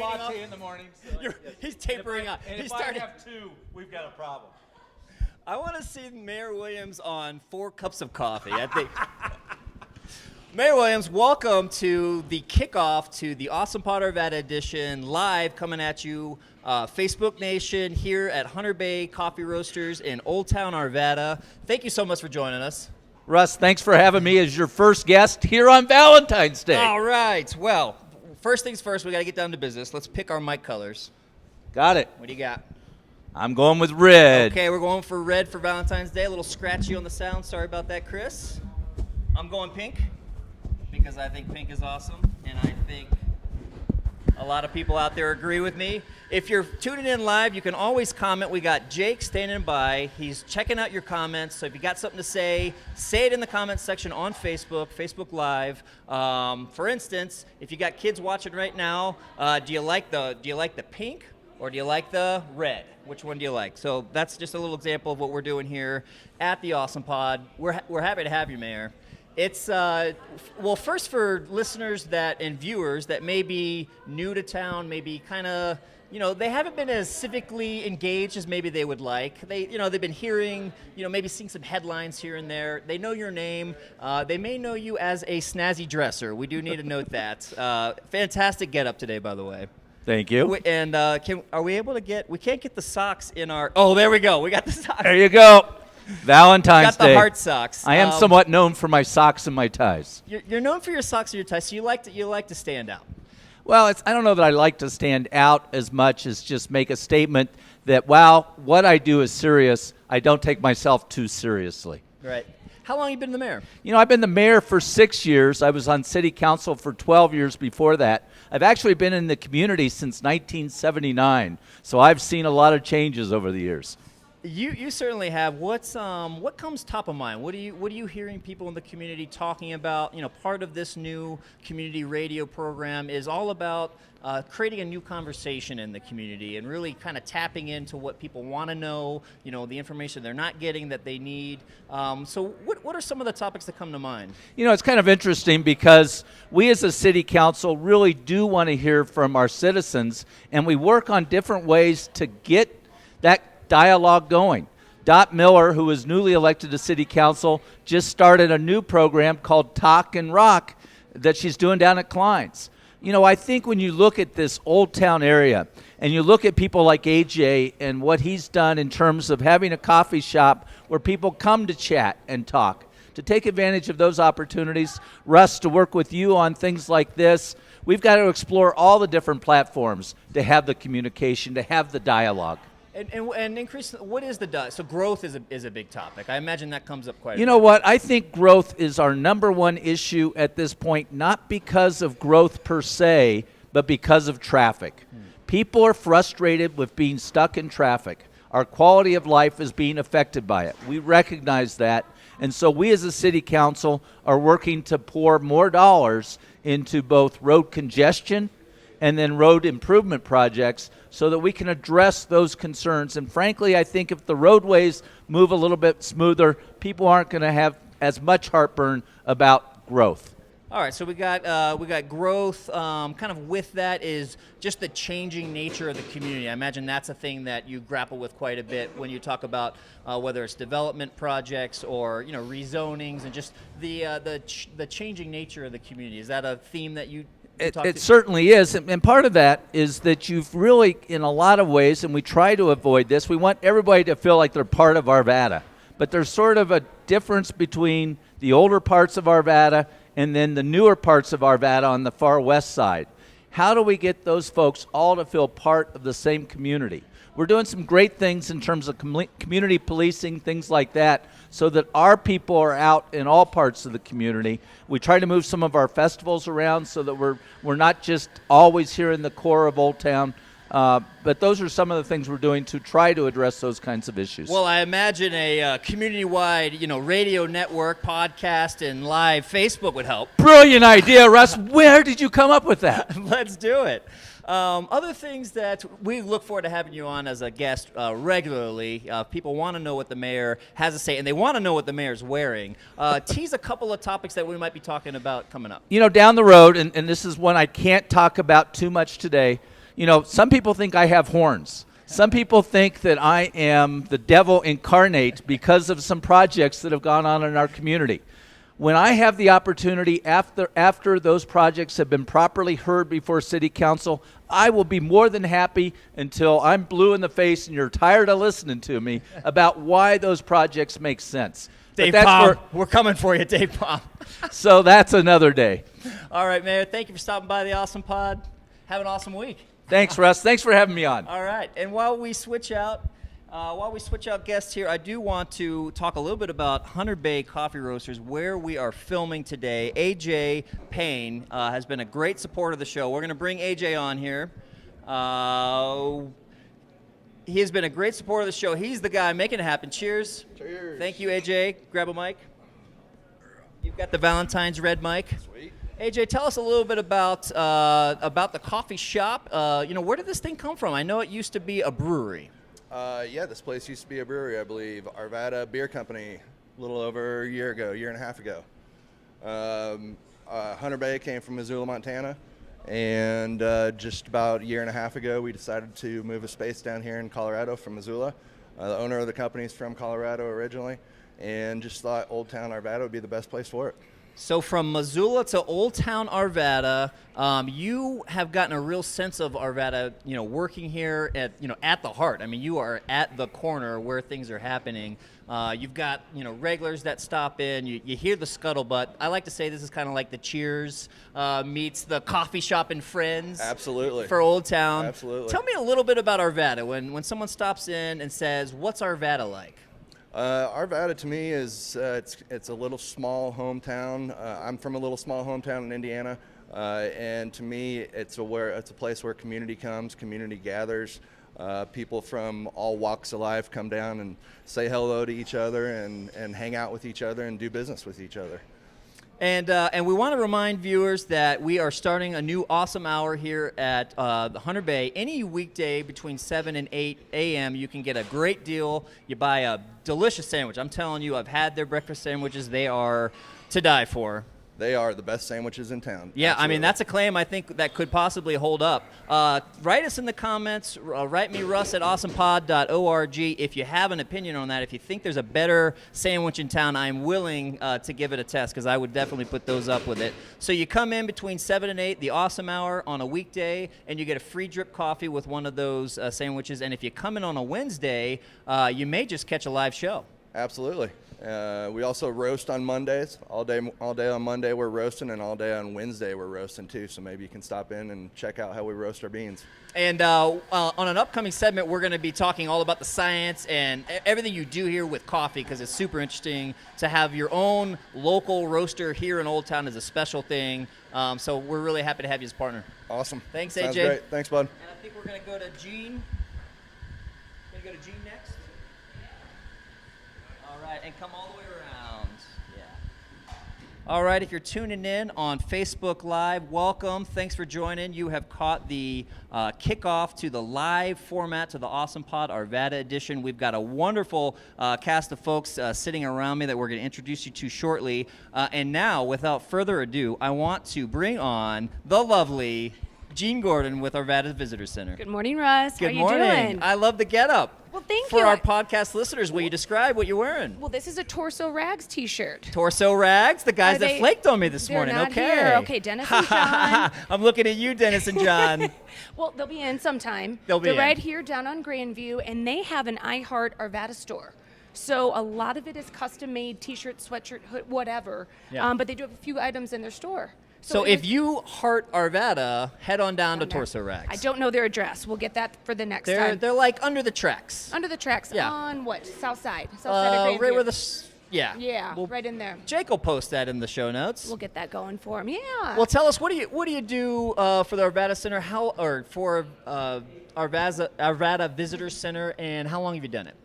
latte in the morning. So He's tapering up. And He's if I have 2, we've got a problem. I want to see Mayor Williams on 4 cups of coffee. I think. Mayor Williams, welcome to the kickoff to the Awesome Pod Arvada edition, live coming at you, Facebook Nation, here at Hunter Bay Coffee Roasters in Old Town Arvada. Thank you so much for joining us. Russ, thanks for having me as your first guest here on Valentine's Day. All right. Well, first things first, we got to get down to business. Let's pick our mic colors. Got it. What do you got? I'm going with red. Okay, we're going for red for Valentine's Day. A little scratchy on the sound. Sorry about that, Chris. I'm going pink because I think pink is awesome, and I think a lot of people out there agree with me. If you're tuning in live, you can always comment. We got Jake standing by. He's checking out your comments. So if you got something to say it in the comments section on Facebook Live. For instance, if you got kids watching right now, do you like the pink or do you like the red? Which one do you like? So that's just a little example of what we're doing here at the Awesome Pod. We're happy to have you, Mayor. It's, well, first for listeners and viewers that may be new to town, maybe kind of, they haven't been as civically engaged as maybe they would like. They've been hearing, maybe seeing some headlines here and there. They know your name. They may know you as a snazzy dresser. We do need to note that. Fantastic getup today, by the way. Thank you. And are we able to we can't get the socks in our, oh, there we go. We got the socks. There you go. Valentine's Day. Got the heart socks. I am somewhat known for my socks and my ties. You're known for your socks and your ties, so you like to stand out. Well, I don't know that I like to stand out as much as just make a statement that while what I do is serious, I don't take myself too seriously. Right. How long have you been the mayor? I've been the mayor for 6 years. I was on city council for 12 years before that. I've actually been in the community since 1979, so I've seen a lot of changes over the years. You certainly have. What comes top of mind? What are you hearing people in the community talking about? Part of this new community radio program is all about creating a new conversation in the community and really kind of tapping into what people want to know. The information they're not getting that they need. So what are some of the topics that come to mind? It's kind of interesting because we as a city council really do want to hear from our citizens, and we work on different ways to get that dialogue going. Dot Miller, who is newly elected to city council, just started a new program called Talk and Rock that she's doing down at Klein's. I think when you look at this Old Town area and you look at people like AJ and what he's done in terms of having a coffee shop where people come to chat and talk, to take advantage of those opportunities, Russ, to work with you on things like this, we've got to explore all the different platforms to have the communication, to have the dialogue. And increase, what is so growth is a big topic. I imagine that comes up quite a bit. You know what? I think growth is our number one issue at this point, not because of growth per se, but because of traffic. People are frustrated with being stuck in traffic. Our quality of life is being affected by it. We recognize that. And so we as a city council are working to pour more dollars into both road congestion and then road improvement projects so that we can address those concerns. And frankly, I think if the roadways move a little bit smoother, people aren't going to have as much heartburn about growth. All right, so we got growth. Kind of with that is just the changing nature of the community. I imagine that's a thing that you grapple with quite a bit when you talk about whether it's development projects or rezonings and just the changing nature of the community. Is that a theme that you? It certainly is, and part of that is that you've really, in a lot of ways, and we try to avoid this, we want everybody to feel like they're part of Arvada, but there's sort of a difference between the older parts of Arvada and then the newer parts of Arvada on the far west side. How do we get those folks all to feel part of the same community? We're doing some great things in terms of community policing, things like that, so that our people are out in all parts of the community. We try to move some of our festivals around so that we're not just always here in the core of Old Town. But those are some of the things we're doing to try to address those kinds of issues. Well, I imagine a community-wide, radio network, podcast, and live Facebook would help. Brilliant idea, Russ. Where did you come up with that? Let's do it. Other things that we look forward to having you on as a guest regularly. People want to know what the mayor has to say, and they want to know what the mayor's wearing. Tease a couple of topics that we might be talking about coming up. Down the road, and this is one I can't talk about too much today, some people think I have horns. Some people think that I am the devil incarnate because of some projects that have gone on in our community. When I have the opportunity after those projects have been properly heard before City Council, I will be more than happy until I'm blue in the face and you're tired of listening to me about why those projects make sense. Dave Palm, we're coming for you, Dave Palm. So that's another day. All right, Mayor, thank you for stopping by the Awesome Pod. Have an awesome week. Thanks, Russ. Thanks for having me on. All right, and while we switch out guests here, I do want to talk a little bit about Hunter Bay Coffee Roasters, where we are filming today. AJ Payne has been a great supporter of the show. We're going to bring AJ on here. He has been a great supporter of the show. He's the guy making it happen. Cheers. Cheers. Thank you, AJ. Grab a mic. You've got the Valentine's red mic. Sweet. AJ, tell us a little bit about the coffee shop. Where did this thing come from? I know it used to be a brewery. Yeah, this place used to be a brewery, I believe. Arvada Beer Company, a little over a year and a half ago. Hunter Bay came from Missoula, Montana, and just about a year and a half ago, we decided to move a space down here in Colorado from Missoula. The owner of the company is from Colorado originally, and just thought Old Town Arvada would be the best place for it. So from Missoula to Old Town Arvada, you have gotten a real sense of Arvada, working here at the heart. I mean, you are at the corner where things are happening. You've got, regulars that stop in. You hear the scuttlebutt. I like to say this is kind of like the Cheers meets the coffee shop and friends. Absolutely. For Old Town. Absolutely. Tell me a little bit about Arvada. When someone stops in and says, "What's Arvada like?" Arvada to me is it's a little small hometown. I'm from a little small hometown in Indiana, and to me it's a place where community comes, community gathers. People from all walks of life come down and say hello to each other and hang out with each other and do business with each other. And we want to remind viewers that we are starting a new awesome hour here at the Hunter Bay. Any weekday between 7 and 8 a.m. you can get a great deal. You buy a delicious sandwich. I'm telling you, I've had their breakfast sandwiches. They are to die for. They are the best sandwiches in town. Yeah, Absolutely. I mean, that's a claim I think that could possibly hold up. Write us in the comments. Write me, Russ, at awesomepod.org. If you have an opinion on that, if you think there's a better sandwich in town, I'm willing to give it a test because I would definitely put those up with it. So you come in between 7 and 8, the awesome hour on a weekday, and you get a free drip coffee with one of those sandwiches. And if you come in on a Wednesday, you may just catch a live show. Absolutely. We also roast on Mondays. All day on Monday we're roasting, and all day on Wednesday we're roasting too. So maybe you can stop in and check out how we roast our beans. And on an upcoming segment, we're going to be talking all about the science and everything you do here with coffee, because it's super interesting to have your own local roaster here in Old Town is a special thing. So we're really happy to have you as partner. Awesome. Thanks, Sounds AJ. Great. Thanks, bud. And I think we're going to go to Gene. Going to go to Gene next. All right, and come all the way around. Yeah. All right, if you're tuning in on Facebook Live, welcome. Thanks for joining. You have caught the kickoff to the live format to the Awesome Pod Arvada edition. We've got a wonderful cast of folks sitting around me that we're going to introduce you to shortly. And now, without further ado, I want to bring on the lovely Jean Gordon with Arvada Visitor Center. Good morning, Russ. Good How morning. you doing? I love the getup. Well, thank For you. our podcast listeners, will you describe what you're wearing? Well, this is a Torso Rags t-shirt. Torso Rags, the guys Are that they- flaked on me this they're morning. not Okay. here. Okay, Dennis and John. I'm looking at you, Dennis and John. Well, they'll be in sometime. They'll be They're in. right here down on Grandview, and they have an I Heart Arvada store. So a lot of it is custom-made t-shirt, sweatshirt, hood, whatever. Yeah. But they do have a few items in their store. So it if was- you heart Arvada, head on down to on there. Torso Rags. I don't know their address. We'll get that for the next They're time. like under the tracks. Under the tracks Yeah. on what? South side. South side of Grandview. Right where the yeah. Yeah, Well, right in there. Jake will post that in the show notes. We'll get that going for them. Yeah. Well, tell us what do you do for the Arvada Center? For Arvada Visitor Center, and how long have you done it?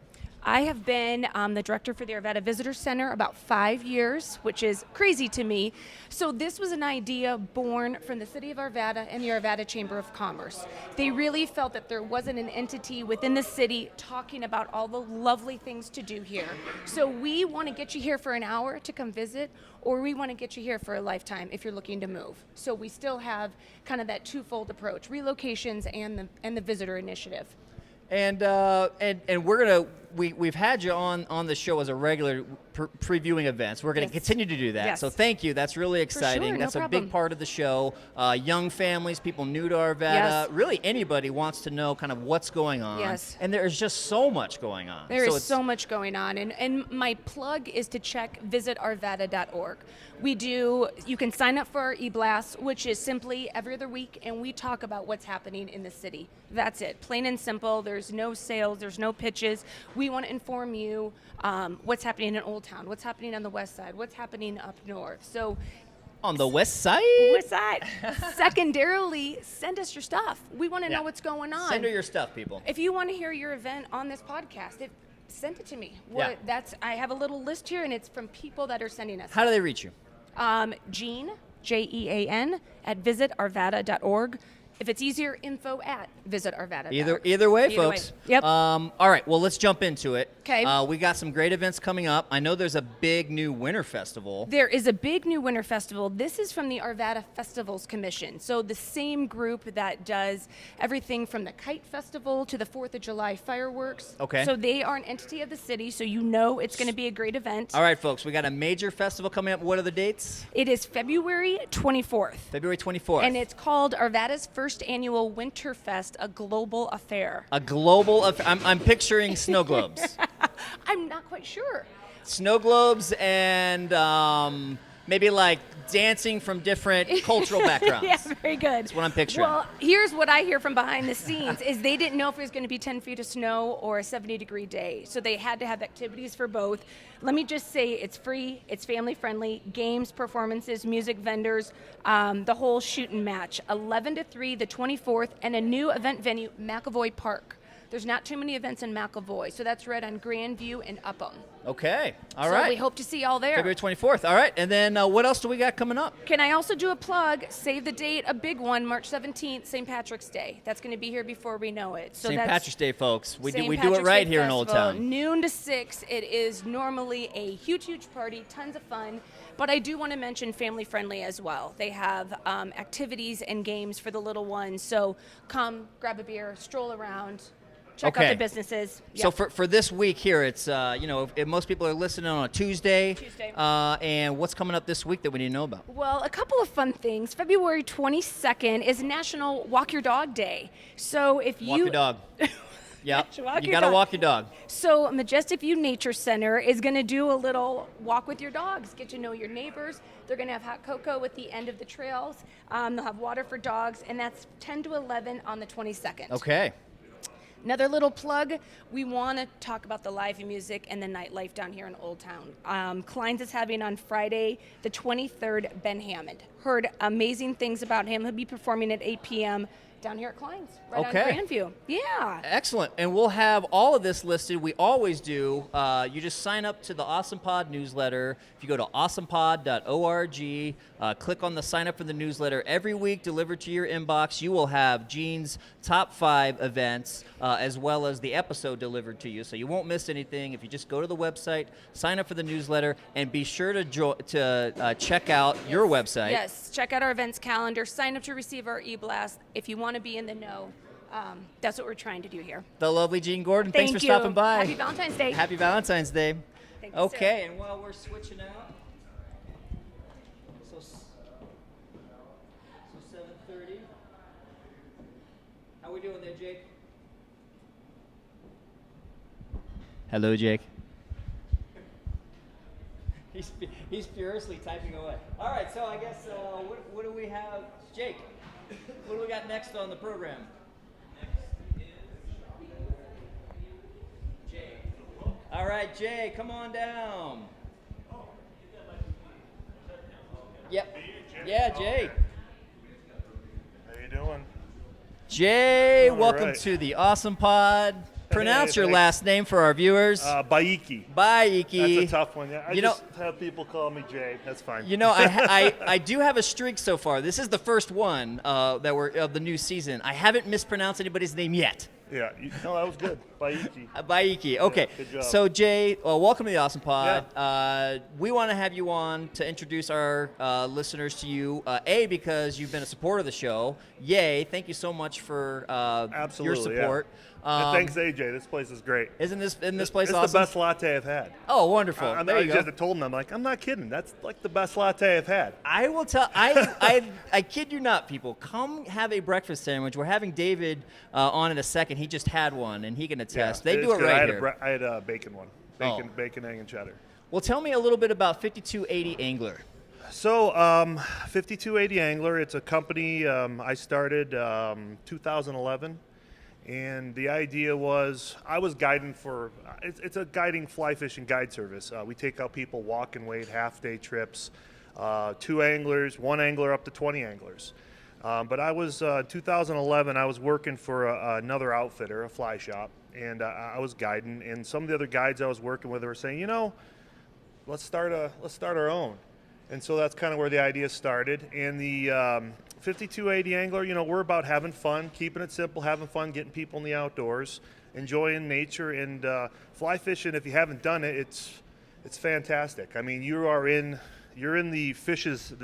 I have been the director for the Arvada Visitor Center about 5 years, which is crazy to me. So this was an idea born from the city of Arvada and the Arvada Chamber of Commerce. They really felt that there wasn't an entity within the city talking about all the lovely things to do here. So we want to get you here for an hour to come visit, or we want to get you here for a lifetime if you're looking to move. So we still have kind of that twofold approach, relocations and the visitor initiative. And we've had you on the show as a regular previewing events. We're going to continue to do that. Yes. So thank you. That's really exciting. sure, no That's a problem. big part of the show. Young families, people new to Arvada, Yes. really anybody wants to know kind of what's going on. Yes. And there's just so much going on. There is it's- so much going on, and my plug is to check visitarvada.org. You can sign up for our e-blast, which is simply every other week, and we talk about what's happening in the city. That's it, plain and simple. There's no sales, there's no pitches. We want to inform you what's happening in Old Town, what's happening on the west side, what's happening up north. So on the west side? west side. Secondarily, send us your stuff. We want to Yeah. know what's going on. Send her your stuff, people. If you want to hear your event on this podcast, send it to me. Yeah. I have a little list here, and it's from people that are sending us. How do they reach you? Jean, Jean, at visitarvada.org. If it's easier, info@visitarvada.org. Either way, Either folks. way. Yep. All right. Well, let's jump into it. 'Kay. We got some great events coming up. I know there's a big new winter festival. There is a big new winter festival. This is from the Arvada Festivals Commission. So the same group that does everything from the Kite Festival to the 4th of July fireworks. Okay. So they are an entity of the city, so you know it's going to be a great event. All right, folks. We got a major festival coming up. What are the dates? It is February 24th. February 24th. And it's called Arvada's first annual Winterfest, a global affair. a global. I'm picturing snow globes. I'm not quite sure. Snow globes and maybe like dancing from different cultural backgrounds. Yeah, very good. That's what I'm picturing. Well, here's what I hear from behind the scenes is they didn't know if it was going to be 10 feet of snow or a 70-degree day. So they had to have activities for both. Let me just say it's free, it's family friendly, games, performances, music vendors, the whole shooting match. 11 to 3, the 24th, and a new event venue, McAvoy Park. There's not too many events in McAvoy, so that's right on Grandview and Upham. Okay. All so right. we hope to see y'all there. February 24th. All right. And then what else do we got coming up? Can I also do a plug? Save the date, a big one, March 17th, St. Patrick's Day. That's going to be here before we know it. So St. that's Patrick's Day, folks. We St. do it Patrick's right Day here in Old Festival, Town. Noon to 6. It is normally a huge party, tons of fun. But I do want to mention family friendly as well. They have activities and games for the little ones. So come, grab a beer, stroll around. Check out Okay. the businesses. So Yeah. for this week here, it's if most people are listening on a Tuesday. Tuesday. And what's coming up this week that we need to know about? Well, a couple of fun things. February 22nd is National Walk Your Dog Day. So if Walk you your dog. Yeah. Walk You your got to dog. walk your dog. So Majestic View Nature Center is going to do a little walk with your dogs, get to know your neighbors. They're going to have hot cocoa at the end of the trails. They'll have water for dogs, and that's 10 to 11 on the 22nd. Okay. Another little plug, we want to talk about the live music and the nightlife down here in Old Town. Klein's is having on Friday, the 23rd, Ben Hammond. Heard amazing things about him. He'll be performing at 8 p.m. down here at Klein's, right Okay. on Grandview. Yeah. Excellent. And we'll have all of this listed. We always do. You just sign up to the Awesome Pod newsletter. If you go to awesomepod.org, click on the sign up for the newsletter. Every week delivered to your inbox, you will have Gene's top 5 events as well as the episode delivered to you. So you won't miss anything if you just go to the website, sign up for the newsletter, and be sure to check out your website. Yes, check out our events calendar. Sign up to receive our e-blast if you want to be in the know. That's what we're trying to do here. The lovely Gene Gordon. Thank Thanks for you. stopping by. Happy Valentine's Day. Happy Valentine's Day. Thank you, Okay, sir. and while we're switching out, so 7:30. How we doing there, Jake? Hello, Jake. He's furiously typing away. All right, so I guess what do we have, Jake? What do we got next on the program? All right, Jay, come on down. Yep. Yeah, Jay. How you doing? Jay, All welcome right. to the Awesome Pod. pronounce your thanks. last name for our viewers. Baiki. Baiki. That's a tough one. Yeah, I You know- just have people call me Jay. That's fine. You know, I do have a streak so far. This is the first one that we're of the new season. I haven't mispronounced anybody's name yet. Yeah, no, that was good. Baiki. Baiki. Okay. good job. So Jay, welcome to the Awesome Pod. We want to have you on to introduce our listeners to you. Because you've been a supporter of the show. Yay! Thank you so much for your Absolutely, support. And thanks, AJ. This place is great. Isn't this place It's awesome? the best latte I've had. Oh, wonderful. There I you go. just told him, I'm like, I'm not kidding. That's like the best latte I've had. I will tell. I kid you not, people. Come have a breakfast sandwich. We're having David on in a second. He just had one, and he can attest. They It's do it good. right I had here. I had a bacon one. Bacon, egg, and cheddar. Well, tell me a little bit about 5280 Angler. So, 5280 Angler, it's a company I started 2011. And the idea was, I was guiding for, it's a guiding fly fishing guide service. We take out people walk and wade half-day trips, 2 anglers, 1 angler up to 20 anglers. But I was, 2011, I was working for another outfitter, a fly shop, and I was guiding. And some of the other guides I was working with were saying, you know, let's start our own. And so that's kind of where the idea started. And the 5280 Angler, you know, we're about having fun, keeping it simple, having fun, getting people in the outdoors, enjoying nature, and fly fishing. If you haven't done it, it's fantastic. I mean, you're in the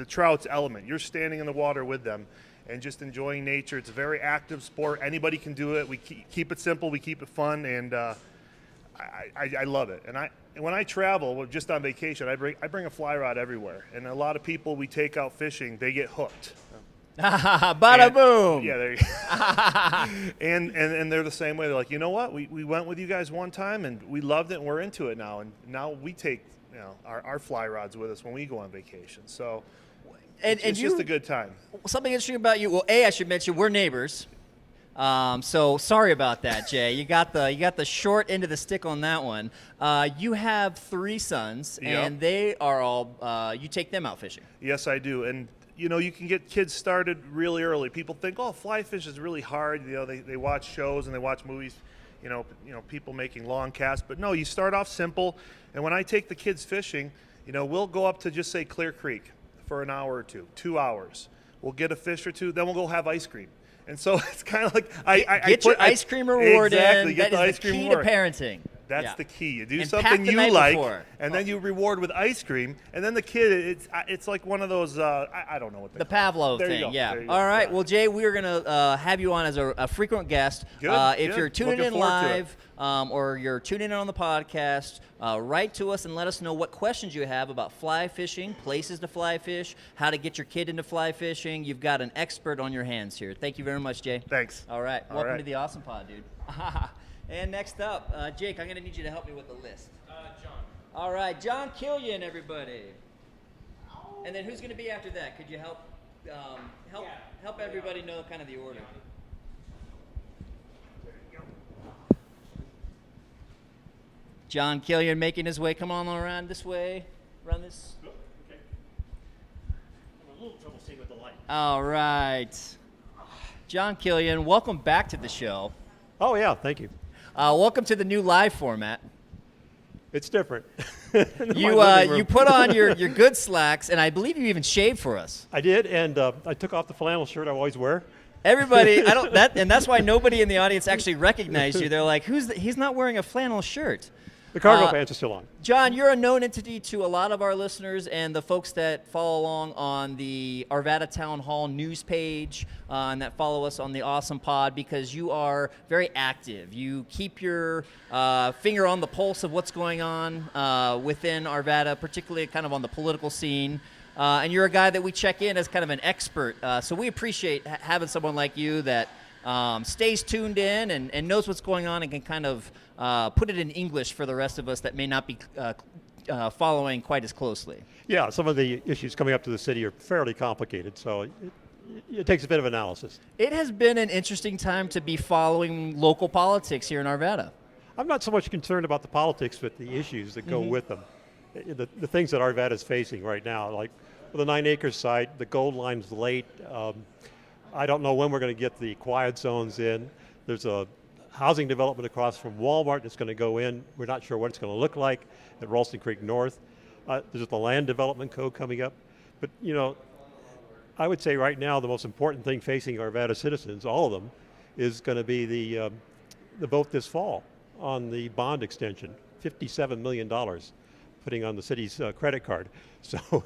trout's element. You're standing in the water with them and just enjoying nature. It's a very active sport. Anybody can do it. We keep it simple. We keep it fun, and I love it. And when I travel, just on vacation, I bring a fly rod everywhere. And a lot of people we take out fishing, they get hooked. Bada boom. Yeah, there you go. and they're the same way. They're like, you know what? We went with you guys one time, and we loved it, and we're into it now. And now we take our fly rods with us when we go on vacation. So it's just a good time. Something interesting about you. Well, I should mention we're neighbors. So sorry about that, Jay. You got the short end of the stick on that one. You have 3 sons, and they are all. You take them out fishing. Yes, I do. And you know, you can get kids started really early. People think, oh, fly fish is really hard. You know, they watch shows and they watch movies. You know, people making long casts. But no, you start off simple. And when I take the kids fishing, you know, we'll go up to just say Clear Creek for an hour or 2 hours. We'll get a fish or 2. Then we'll go have ice cream. And so it's kind of like I your ice cream reward exactly, in. Get That the is ice the cream key reward. to parenting. That's the key. You do And something pack the you night like, before. and then you reward with ice cream, and then the kid, it's like one of those, I don't know what they The call it. Pavlov There you thing, go, yeah. there you go. All right, Yeah. well, Jay, we are going to have you on as a frequent guest. Good, If good. you're tuning Looking in forward to live or you're tuning in on the podcast, write to us and let us know what questions you have about fly fishing, places to fly fish, how to get your kid into fly fishing. You've got an expert on your hands here. Thank you very much, Jay. Thanks. All right, All welcome right. to the Awesome Pod, dude. And next up, Jake, I'm going to need you to help me with the list. John. All right, John Killian, everybody. And then who's going to be after that? Could you help everybody know kind of the order? John Killian making his way. Come on around this way. Around this. Okay. I'm a little trouble seeing with the light. All right. John Killian, welcome back to the show. Oh, yeah, thank you. Welcome to the new live format. It's different. You put on your good slacks, and I believe you even shaved for us. I did, and I took off the flannel shirt I always wear. Everybody, and that's why nobody in the audience actually recognized you. They're like, he's not wearing a flannel shirt. The cargo pants are still on. John, you're a known entity to a lot of our listeners and the folks that follow along on the Arvada Town Hall news page and that follow us on the Awesome Pod because you are very active. You keep your finger on the pulse of what's going on within Arvada, particularly kind of on the political scene. And you're a guy that we check in as kind of an expert. So we appreciate having someone like you that stays tuned in and knows what's going on and can kind of put it in English for the rest of us that may not be following quite as closely. Yeah, some of the issues coming up to the city are fairly complicated, so it takes a bit of analysis. It has been an interesting time to be following local politics here in Arvada. I'm not so much concerned about the politics, but the issues that go with them. The things that Arvada is facing right now, like with the 9-acre site, the gold line's late. I don't know when we're going to get the quiet zones in. There's a housing development across from Walmart that's going to go in. We're not sure what it's going to look like at Ralston Creek North. There's the land development code coming up. But, I would say right now the most important thing facing Arvada citizens, all of them, is going to be the vote this fall on the bond extension, $57 million putting on the city's credit card. So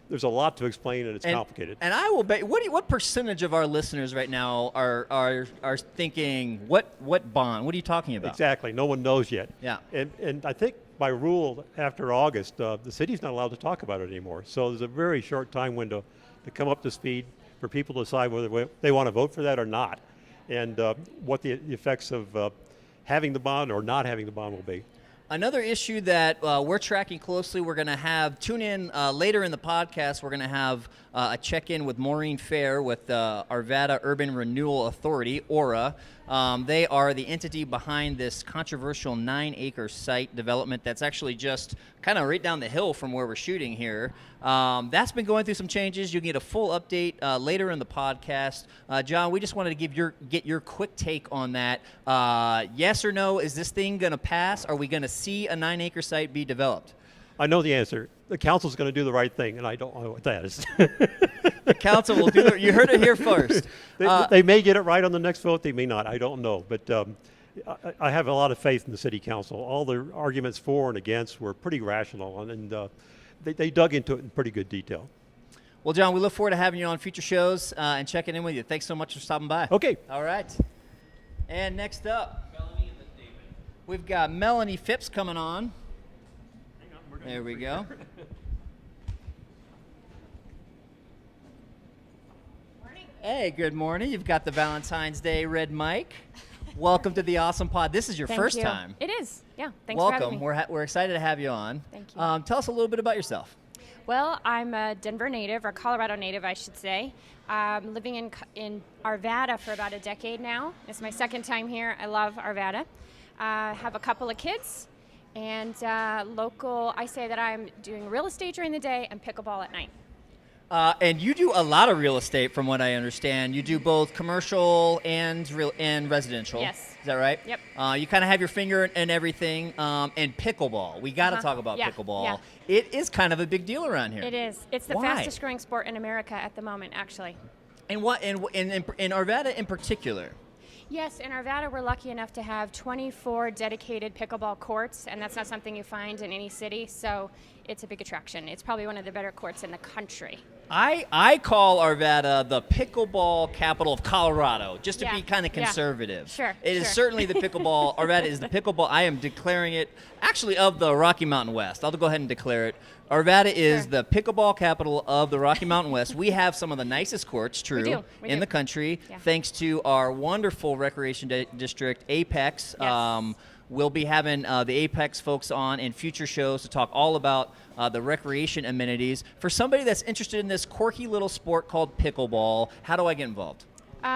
there's a lot to explain, and it's complicated. And I will bet. What percentage of our listeners right now are thinking what bond? What are you talking about? Exactly. No one knows yet. Yeah. And I think by rule after August, the city's not allowed to talk about it anymore. So there's a very short time window to come up to speed for people to decide whether they want to vote for that or not, and what the effects of having the bond or not having the bond will be. Another issue that we're tracking closely, we're going to tune in later in the podcast, we're going to have a check-in with Maureen Fair with Arvada Urban Renewal Authority, AURA. They are the entity behind this controversial 9-acre site development that's actually just kind of right down the hill from where we're shooting here. That's been going through some changes. You'll get a full update later in the podcast. John, we just wanted to get your quick take on that. Yes or no, is this thing going to pass? Are we going to see a 9-acre site be developed? I know the answer. The council's going to do the right thing, and I don't know what that is. The council will do it. You heard it here first. They may get it right on the next vote. They may not. I don't know. But I have a lot of faith in the city council. All the arguments for and against were pretty rational, and they dug into it in pretty good detail. Well, John, we look forward to having you on future shows and checking in with you. Thanks so much for stopping by. Okay. All right. And next up, we've got Melanie Phipps coming on. There we go. Morning. Hey, good morning. You've got the Valentine's Day red mic. Welcome to the Awesome Pod. This is your Thank first you. time. It is. Yeah. Thanks for having Welcome. me. We're excited to have you on. Thank you. Tell us a little bit about yourself. Well, I'm a Denver native, or Colorado native, I should say. Living in Arvada for about a decade now. It's my second time here. I love Arvada. Have a couple of kids. And local, I say that I'm doing real estate during the day and pickleball at night. And you do a lot of real estate, from what I understand. You do both commercial and residential. Yes. Is that right? Yep. You kind of have your finger in everything. And pickleball. We got to talk about Yeah, pickleball. yeah. It is kind of a big deal around here. It is. It's the Why? fastest growing sport in America at the moment, actually. And what in Arvada in particular? Yes, in Arvada, we're lucky enough to have 24 dedicated pickleball courts, and that's not something you find in any city, so it's a big attraction. It's probably one of the better courts in the country. I call Arvada the pickleball capital of Colorado, just to Yeah, be kind of yeah. conservative. Sure, It is sure. certainly the pickleball. Arvada is the pickleball. I am declaring it, actually, of the Rocky Mountain West. I'll go ahead and declare it. Arvada is Sure. the pickleball capital of the Rocky Mountain West. We have some of the nicest courts, true, We in do. the country, Yeah. thanks to our wonderful recreation district, Apex. Yes. We'll be having the Apex folks on in future shows to talk all about the recreation amenities. For somebody that's interested in this quirky little sport called pickleball, how do I get involved?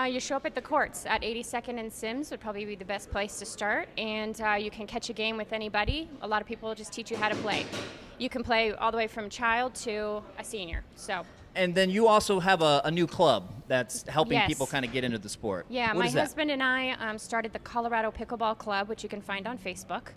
You show up at the courts at 82nd and Sims would probably be the best place to start, and you can catch a game with anybody. A lot of people will just teach you how to play. You can play all the way from child to a senior. So. And then you also have a new club that's helping Yes. people kind of get into the sport. Yeah, What my is that? husband and I started the Colorado Pickleball Club, which you can find on Facebook,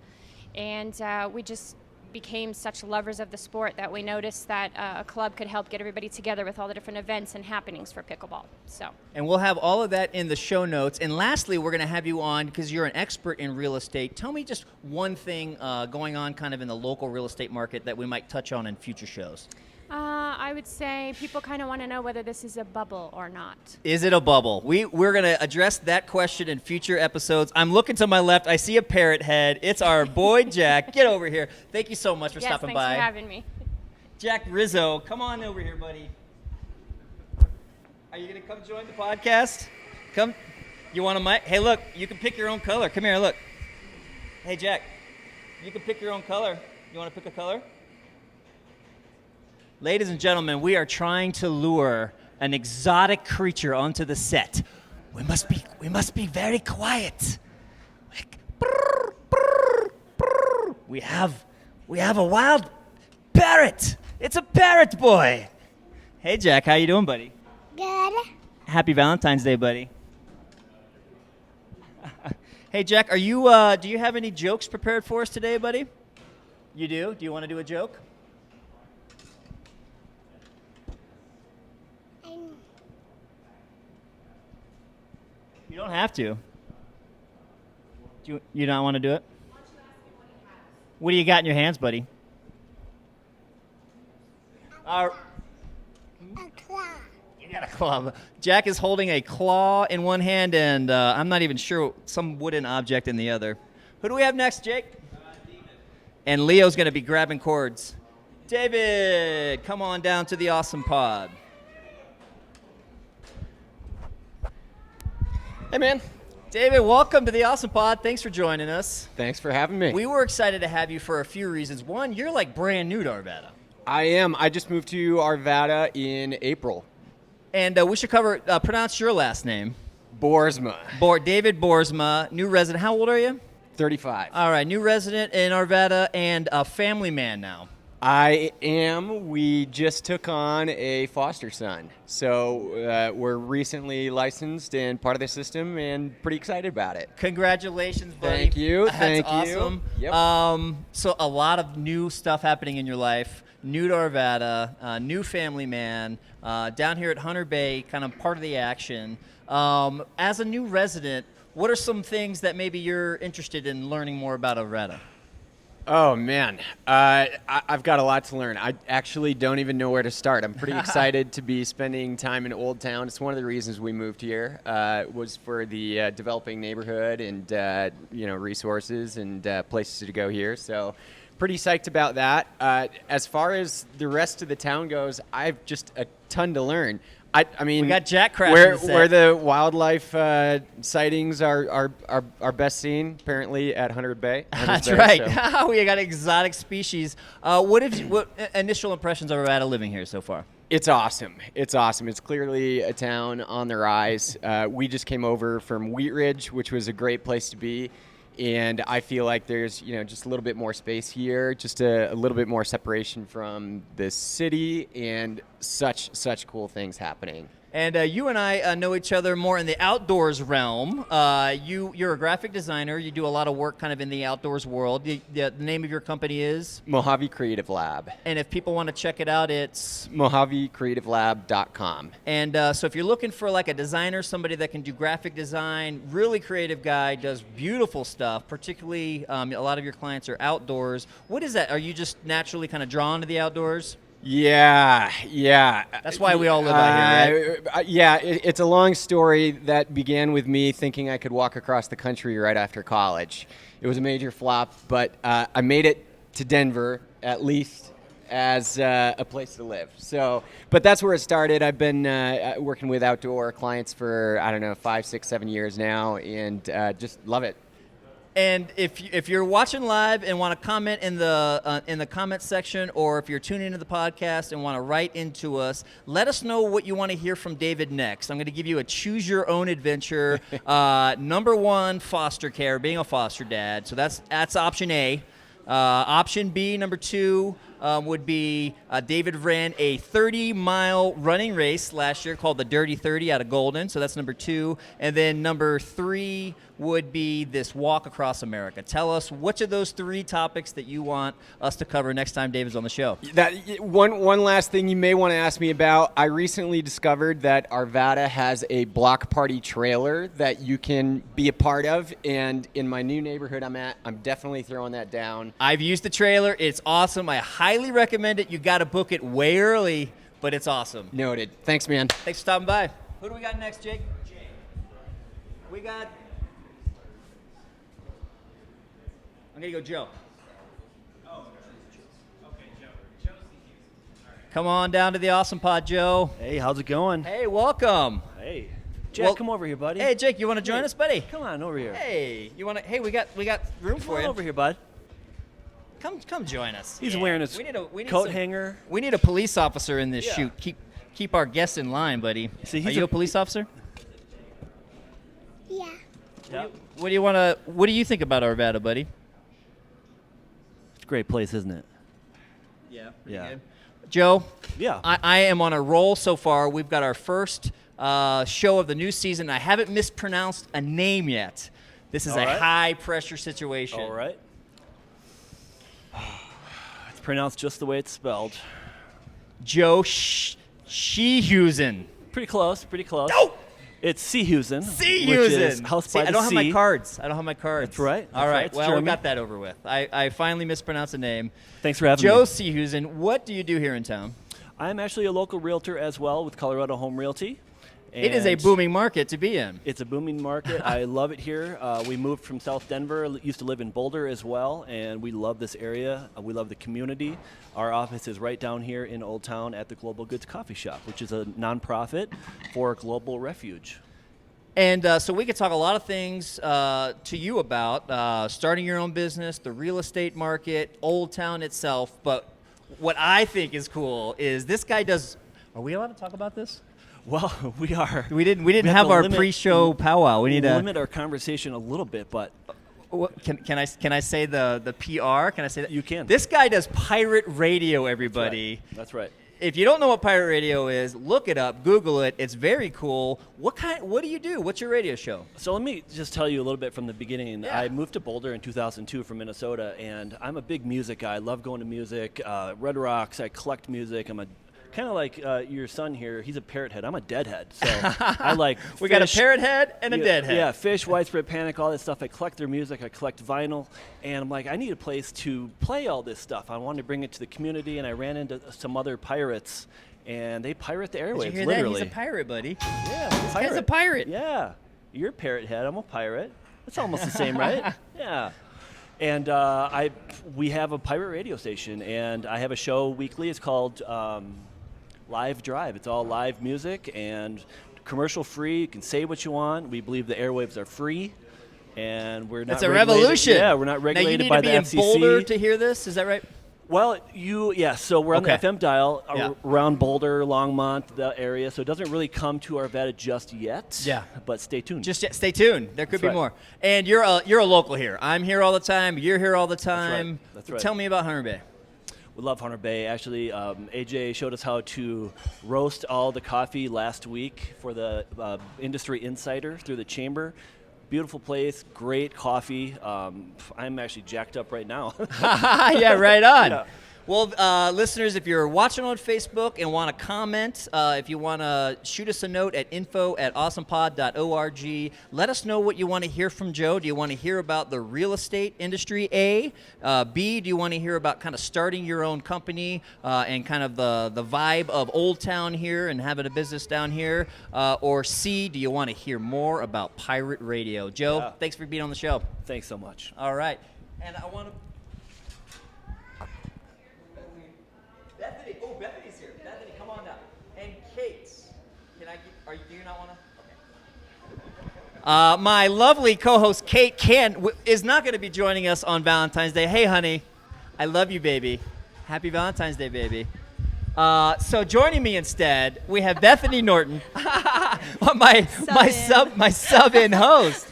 and we just became such lovers of the sport that we noticed that a club could help get everybody together with all the different events and happenings for pickleball. So. And we'll have all of that in the show notes. And lastly, we're going to have you on because you're an expert in real estate. Tell me just one thing going on kind of in the local real estate market that we might touch on in future shows. I would say people kind of want to know whether this is a bubble or not. Is it a bubble? We're going to address that question in future episodes. I'm looking to my left. I see a parrot head. It's our boy, Jack. Get over here. Thank you so much for stopping Yes, thanks by. for having me. Jack Rizzo, come on over here, buddy. Are you going to come join the podcast? Come. You want a mic? Hey, look, you can pick your own color. Come here, look. Hey, Jack, you can pick your own color. You want to pick a color? Ladies and gentlemen, we are trying to lure an exotic creature onto the set. We must be very quiet. Like, brrr, brrr, brrr. We have a wild parrot. It's a parrot boy. Hey, Jack, how you doing, buddy? Good. Happy Valentine's Day, buddy. Hey, Jack, are you? Do you have any jokes prepared for us today, buddy? You do? Do you want to do a joke? You don't have to. Do you not want to do it? What do you got in your hands, buddy? A claw. You got a claw. Jack is holding a claw in one hand, and I'm not even sure, some wooden object in the other. Who do we have next, Jake? And Leo's going to be grabbing cords. David, come on down to the Awesome Pod. Hey, man. David, welcome to the Awesome Pod. Thanks for joining us. Thanks for having me. We were excited to have you for a few reasons. One, you're like brand new to Arvada. I am. I just moved to Arvada in April. And we should pronounce your last name. Boersma. David Boersma, new resident. How old are you? 35. All right, new resident in Arvada and a family man now. I am. We just took on a foster son. So we're recently licensed and part of the system and pretty excited about it. Congratulations, buddy. Thank you. That's Thank awesome. you. Yep. So a lot of new stuff happening in your life. New to Arvada, new family man, down here at Hunter Bay, kind of part of the action. As a new resident, what are some things that maybe you're interested in learning more about Arvada? Oh, man. I've got a lot to learn. I actually don't even know where to start. I'm pretty excited to be spending time in Old Town. It's one of the reasons we moved here, was for the developing neighborhood and resources and places to go here. So pretty psyched about that. As far as the rest of the town goes, I've just a ton to learn. I mean, we got Jack crashing where the wildlife sightings are best seen, apparently at Hunter Bay. That's right. So. We got exotic species. What initial impressions of Arvada living here so far? It's awesome. It's awesome. It's clearly a town on the rise. We just came over from Wheat Ridge, which was a great place to be. And I feel like there's, just a little bit more space here, just a little bit more separation from the city, and such cool things happening. And you and I know each other more in the outdoors realm. You're a graphic designer. You do a lot of work kind of in the outdoors world. The name of your company is? Mojave Creative Lab. And if people want to check it out, it's? MojaveCreativeLab.com. And so if you're looking for like a designer, somebody that can do graphic design, really creative guy, does beautiful stuff, particularly a lot of your clients are outdoors. What is that? Are you just naturally kind of drawn to the outdoors? Yeah. That's why we all live out here, right? Yeah, it's a long story that began with me thinking I could walk across the country right after college. It was a major flop, but I made it to Denver, at least as a place to live. So, but that's where it started. I've been working with outdoor clients for, 5, 6, 7 years now, and just love it. And if you're watching live and want to comment in the comment section, or if you're tuning into the podcast and want to write into us, let us know what you want to hear from David next. I'm going to give you a choose your own adventure. Number 1, foster care, being a foster dad. So that's option A. Option B, number 2, would be David ran a 30-mile running race last year called the Dirty 30 out of Golden. So that's number 2. And then number 3 would be this walk across America. Tell us which of those 3 topics that you want us to cover next time David's on the show. That one last thing you may want to ask me about. I recently discovered that Arvada has a block party trailer that you can be a part of, and in my new neighborhood I'm definitely throwing that down. I've used the trailer. It's awesome. I highly recommend it. You got to book it way early, but it's awesome. Noted. Thanks, man. Thanks for stopping by. Who do we got next, Jake? We got... I'm going to go Joe. Come on down to the Awesome Pod, Joe. Hey, how's it going? Hey, welcome. Hey, Jack, come over here, buddy. Hey, Jake, you want to join us, buddy? Come on over here. Hey, you want to? Hey, we got room for you. Come over here, bud. Come join us. He's wearing his coat hanger. We need a police officer in this shoot. Keep our guests in line, buddy. See, Are you a police officer? Yeah. Yep. What do you think about Arvada, buddy? It's a great place, isn't it? Yeah. Yeah. Joe? Yeah. I am on a roll so far. We've got our first show of the new season. I haven't mispronounced a name yet. This is All a right. high-pressure situation. All right. It's pronounced just the way it's spelled. Joe Sheehusen. Pretty close. Pretty close. No! It's Seehusen. Seehusen. Which is house See, by the I don't have my sea. cards. That's right. All That's right. right. It's Well, we German. got that over with. I finally mispronounced a name. Thanks for having Joe me. Seehusen. What do you do here in town? I'm actually a local realtor as well with Colorado Home Realty. It is a And booming market to be in. It's a booming market. I love it here. We moved from South Denver, used to live in Boulder as well, and we love this area. We love the community. Our office is right down here in Old Town at the Global Goods Coffee Shop, which is a nonprofit for global refuge. And so we could talk a lot of things to you about starting your own business, the real estate market, Old Town itself. But what I think is cool is this guy does. Are we allowed to talk about this? Well, we are. We didn't have have to our limit- pre-show powwow. We need to limit our conversation a little bit, but Can I say the PR? Can I say that? You can. This guy does pirate radio, everybody. That's right. If you don't know what pirate radio is, look it up, Google it. It's very cool. What do you do? What's your radio show? So let me just tell you a little bit from the beginning. Yeah. I moved to Boulder in 2002 from Minnesota, and I'm a big music guy. I love going to music, Red Rocks. I collect music. I'm a kind of like your son here. He's a parrot head. I'm a deadhead. So I like We got a Fish, parrot head and a dead head. Yeah, Fish, Widespread Panic, all that stuff. I collect their music. I collect vinyl, and I'm like, I need a place to play all this stuff. I wanted to bring it to the community, and I ran into some other pirates, and they pirate the airwaves. Did you hear literally. that? He's a pirate, buddy. Yeah, I'm a This guy's a pirate. Yeah. You're a parrot head. I'm a pirate. That's almost the same, right? Yeah. And we have a pirate radio station, and I have a show weekly. It's called Live Drive. It's all live music and commercial free. You can say what you want. We believe the airwaves are free, and we're not. It's a regulated- revolution. Yeah, we're not regulated by the Now you need to be in FCC. Boulder to hear this. Is that right? Well, so we're on the Okay. FM dial Yeah. around Boulder, Longmont, the area, so it doesn't really come to Arvada just yet. Yeah. But stay tuned. Just stay tuned. There could That's be right. more. And you're a local here. I'm here all the time. You're here all the right. time. That's right. Tell me about Hunter Bay. We love Hunter Bay. Actually, AJ showed us how to roast all the coffee last week for the Industry Insider through the chamber. Beautiful place, great coffee. I'm actually jacked up right now. Yeah, right on. Yeah. Well, listeners, if you're watching on Facebook and want to comment, if you want to shoot us a note at info@awesomepod.org, let us know what you want to hear from Joe. Do you want to hear about the real estate industry, A? B, do you want to hear about kind of starting your own company and kind of the vibe of Old Town here and having a business down here? Or C, do you want to hear more about pirate radio? Joe, Yeah. thanks for being on the show. Thanks so much. All right. And I want to... Bethany's here. Bethany, come on down. And Kate, do you not want to? My lovely co-host Kate is not going to be joining us on Valentine's Day. Hey, honey, I love you, baby. Happy Valentine's Day, baby. So joining me instead, we have Bethany Norton, my sub-in host,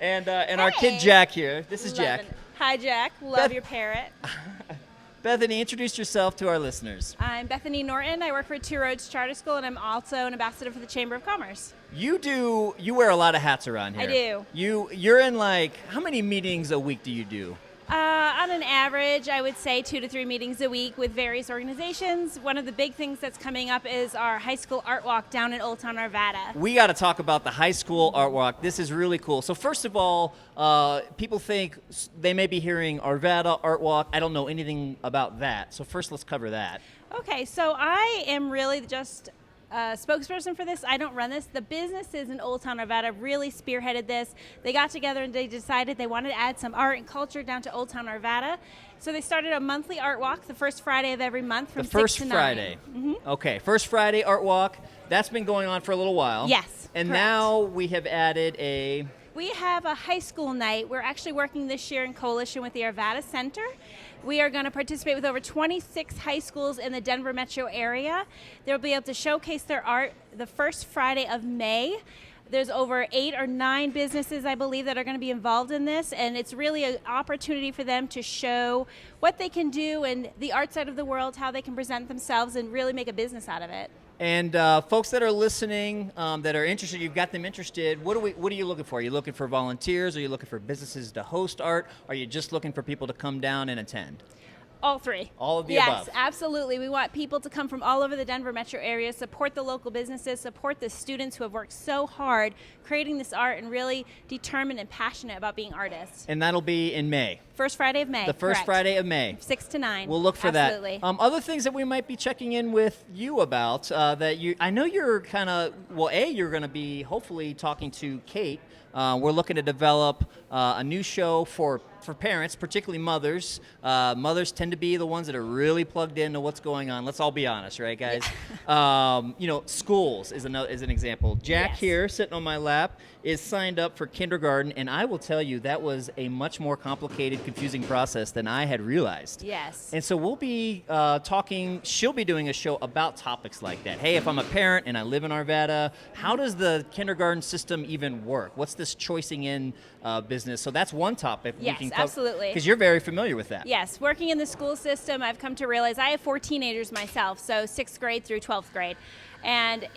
and our kid Jack here. This is Jack. Hi, Jack. Love your parrot. Bethany, introduce yourself to our listeners. I'm Bethany Norton. I work for Two Roads Charter School, and I'm also an ambassador for the Chamber of Commerce. You wear a lot of hats around here. I do. You're in how many meetings a week do you do? On an average, I would say 2 to 3 meetings a week with various organizations. One of the big things that's coming up is our high school art walk down in Old Town Arvada. We got to talk about the high school art walk. This is really cool. So first of all, people think they may be hearing Arvada art walk. I don't know anything about that. So first, let's cover that. Okay, so I am really just spokesperson for this. I don't run this. The businesses in Old Town Arvada really spearheaded this. They got together and they decided they wanted to add some art and culture down to Old Town Arvada. So they started a monthly art walk the first Friday of every month from 6 to 9. Friday. Mm-hmm. Okay, first Friday art walk. That's been going on for a little while. Yes, And correct. now we have added We have a high school night. We're actually working this year in coalition with the Arvada Center. We are going to participate with over 26 high schools in the Denver metro area. They'll be able to showcase their art the first Friday of May. There's over 8 or 9 businesses, I believe, that are going to be involved in this, and it's really an opportunity for them to show what they can do and the art side of the world, how they can present themselves and really make a business out of it. And folks that are listening, that are interested, you've got them interested. What are you looking for? Are you looking for volunteers? Are you looking for businesses to host art? Are you just looking for people to come down and attend? All three. All of the yes, above. Yes, absolutely. We want people to come from all over the Denver metro area, support the local businesses, support the students who have worked so hard creating this art and really determined and passionate about being artists. And that'll be in May. First Friday of May. The first correct. Friday of May. 6 to 9. We'll look for Absolutely. that. Other things that we might be checking in with you about I know you're kind of, you're going to be hopefully talking to Kate. We're looking to develop a new show for parents, particularly mothers. Mothers tend to be the ones that are really plugged into what's going on. Let's all be honest, right, guys? Schools is an example. Jack here, sitting on my lap, is signed up for kindergarten, and I will tell you that was a much more complicated, confusing process than I had realized. Yes. And so we'll be talking, she'll be doing a show about topics like that. Hey, if I'm a parent and I live in Arvada, how does the kindergarten system even work? What's this choicing in business? So that's one topic Yes, we can cover. absolutely. Because you're very familiar with that. Yes, working in the school system, I've come to realize I have 4 teenagers myself, so 6th grade through 12th grade. And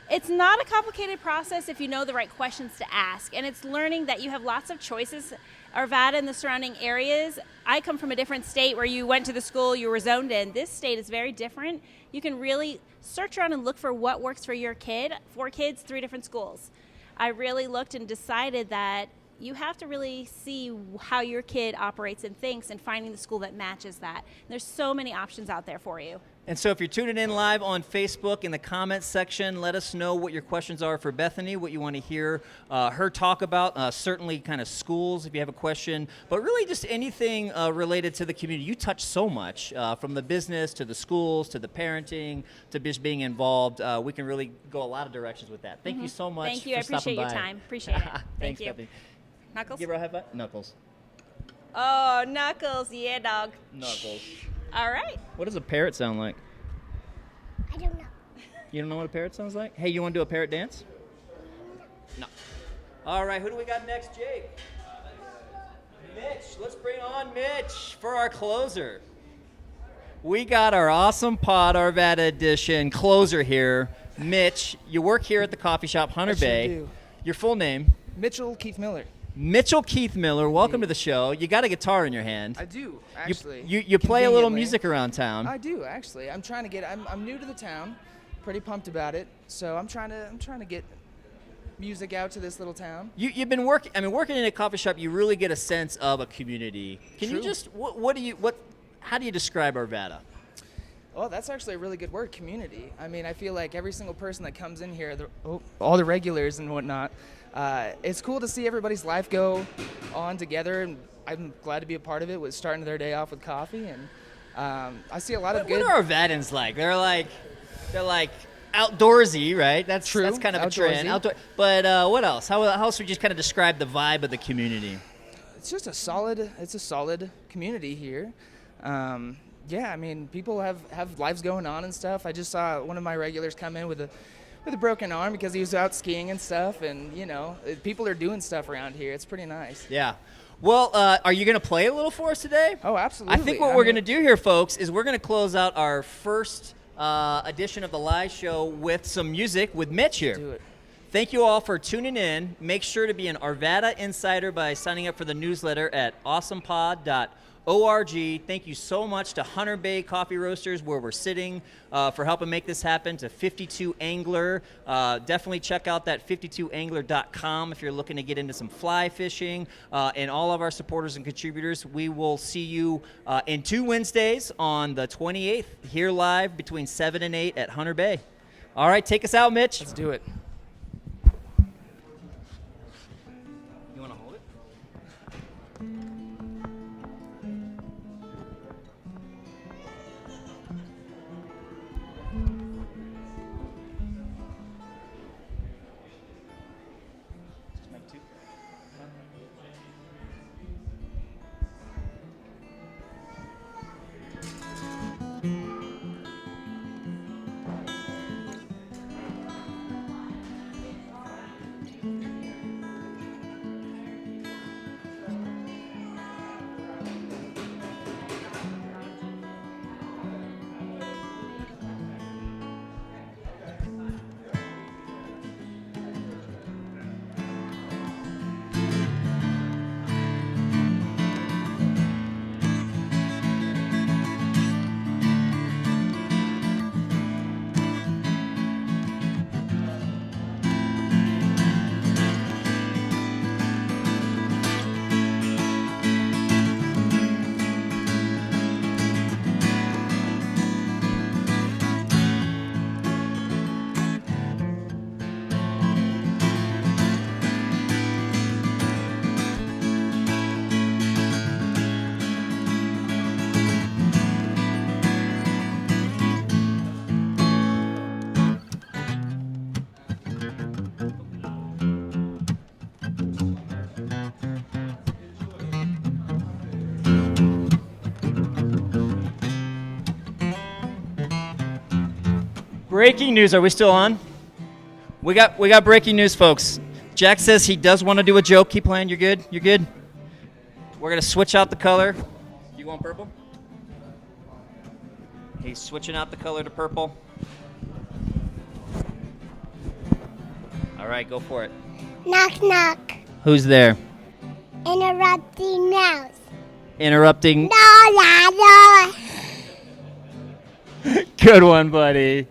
it's not a complicated process if you know the right questions to ask. And it's learning that you have lots of choices. Arvada and the surrounding areas, I come from a different state where you went to the school, you were zoned in. This state is very different. You can really search around and look for what works for your kid. 4 kids, 3 different schools. I really looked and decided that you have to really see how your kid operates and thinks and finding the school that matches that. There's so many options out there for you. And so if you're tuning in live on Facebook, in the comments section, let us know what your questions are for Bethany, what you want to hear her talk about, certainly kind of schools if you have a question, but really just anything related to the community. You touch so much, from the business to the schools to the parenting to just being involved. We can really go a lot of directions with that. Thank you so much. Thank you. For I appreciate stopping your by. time. Appreciate it. Thanks, Thank you. Bethany. Knuckles? Give her a high five. Knuckles. Oh, Knuckles. Yeah, dog. Knuckles. All right. What does a parrot sound like? I don't know. You don't know what a parrot sounds like? Hey, you want to do a parrot dance? No. All right, who do we got next, Jake? Mitch. Let's bring on Mitch for our closer. We got our awesome pod Arvada edition closer here. Mitch, you work here at the coffee shop Hunter Bay. Do. Your full name? Mitchell Keith Miller. Mitchell Keith Miller, welcome to the show. You got a guitar in your hand. I do, actually. You play a little Conveniently. music around town. I do, actually. I'm trying to get. I'm new to the town, pretty pumped about it. So I'm trying to get music out to this little town. You've been working. I mean, working in a coffee shop, you really get a sense of a community. Can you True. just how do you describe Arvada? Well, that's actually a really good word, community. I mean, I feel like every single person that comes in here, all the regulars and whatnot, it's cool to see everybody's life go on together, and I'm glad to be a part of it with starting their day off with coffee. And I see a lot of good. What are Arvadans like? They're like outdoorsy, right? That's True. That's kind of Outdoorsy. a trend. But what else? How else would you just kind of describe the vibe of the community? It's just a solid community here. Yeah, I mean, people have lives going on and stuff. I just saw one of my regulars come in with a broken arm because he was out skiing and stuff, and people are doing stuff around here. It's pretty nice. Yeah. Well, are you going to play a little for us today? Oh, absolutely. I think what we're going to do here, folks, is we're going to close out our first edition of the live show with some music with Mitch here. Do it. Thank you all for tuning in. Make sure to be an Arvada Insider by signing up for the newsletter at awesomepod.org. Thank you so much to Hunter Bay Coffee Roasters, where we're sitting, for helping make this happen, to 52 Angler. Definitely check out that 52angler.com if you're looking to get into some fly fishing, and all of our supporters and contributors. We will see you in 2 Wednesdays on the 28th, here live between 7 and 8 at Hunter Bay. All right, take us out, Mitch. Let's do it. You want to hold it? Breaking news. Are we still on? We got breaking news, folks. Jack says he does want to do a joke. Keep playing. You're good. You're good. We're gonna switch out the color. You going purple? He's switching out the color to purple. All right, go for it. Knock, knock. Who's there? Interrupting mouse. Interrupting. No, Good one, buddy.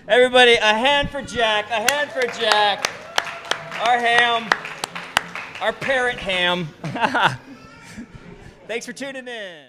Everybody, a hand for Jack. A hand for Jack. Our ham. Our parrot ham. Thanks for tuning in.